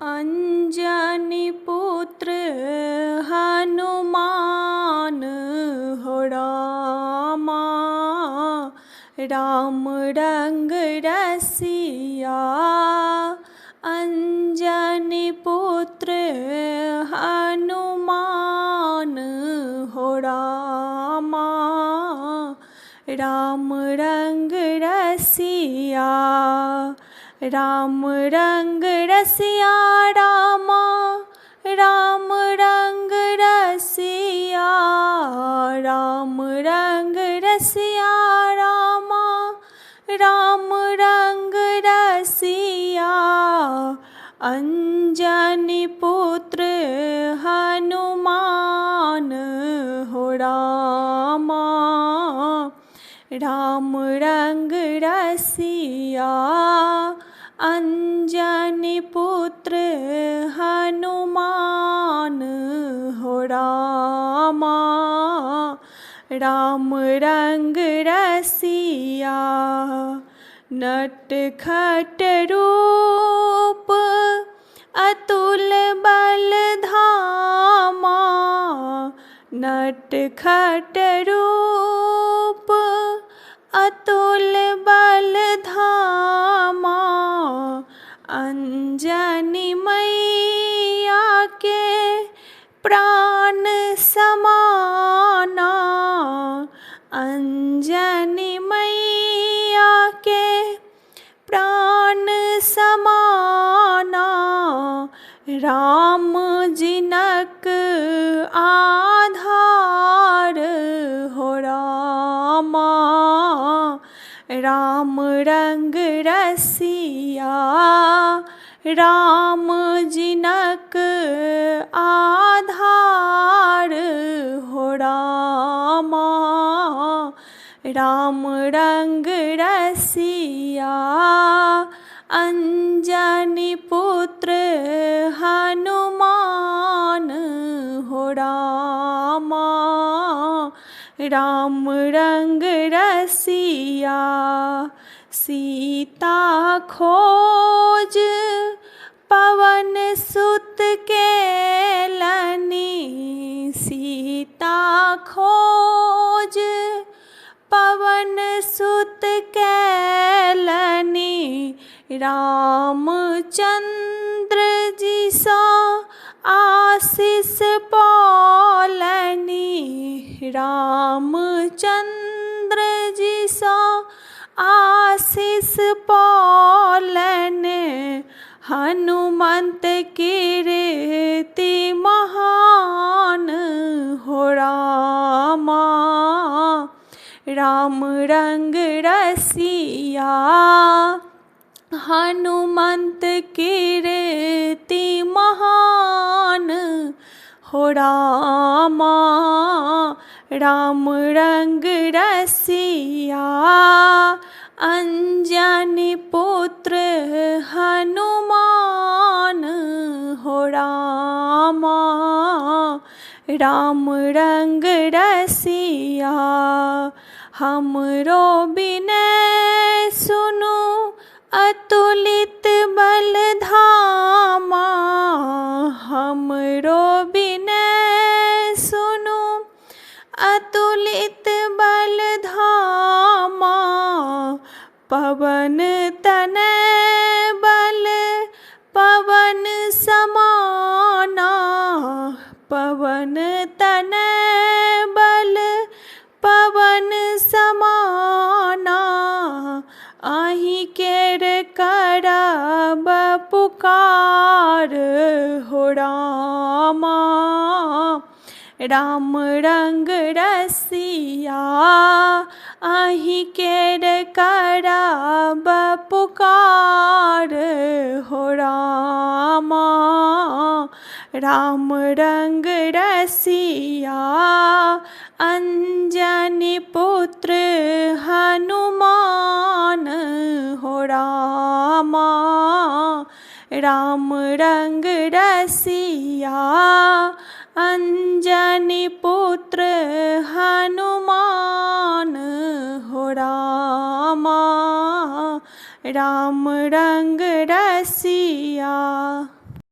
अंजनी पुत्र हनुमान हो रामा, राम रंग रसिया। अंजनी पुत्र हनुमान हो रामा, राम रंग रसिया। राम रंग रसिया रामा, राम रंग रसिया। राम रंग रसिया रामा, राम रंग रसिया। अंजनी पुत्र हनुमान हो रामा, राम रंग रसिया। अंजनी पुत्र हनुमान हो रामा, राम रंग रसिया। नटखट रूप अतुल बल धामा, नटखट रूप अतुल बल धामा। अंजनी मैया के प्राण समाना, अंजनी मैया के प्राण समाना। राम जिनक आधार हो रामा, राम रंग रसिया। राम जिनक आधार हो रामा, राम रंग रसिया। अंजनी पुत्र हनुमान हो रामा, राम रंग रसिया। सीता खोज पवन सुत केलनी, सीता खोज पवन सुत केलनी। रामचंद्र जी सा आशीष पालनी, रामचंद्र जी सा आशीष पालने। हनुमंत कीर्ति महान हो रामा, राम रंग रसिया। हनुमंत कीर्ति महान हो रामा, राम रंग रसिया। अंजनी पुत्र हनुमान हो रामा, राम रंग रसिया। हमरो बिनय सुनु अतुलित बल धामा, हमरो बिनय सुनु अतुलित बल धामा। पवन तनय बल पवन समाना, पवन तनय बल पवन समाना। आहि केर करब पुकार हो रामा, राम रंग रसिया। आहि केर करब पुकार हो रामा, राम रंग रसिया। अंजनी पुत्र हनुमान हो रामा, राम रंग रसिया। अंजनी पुत्र हनुमान हो रामा, राम रंग रसिया।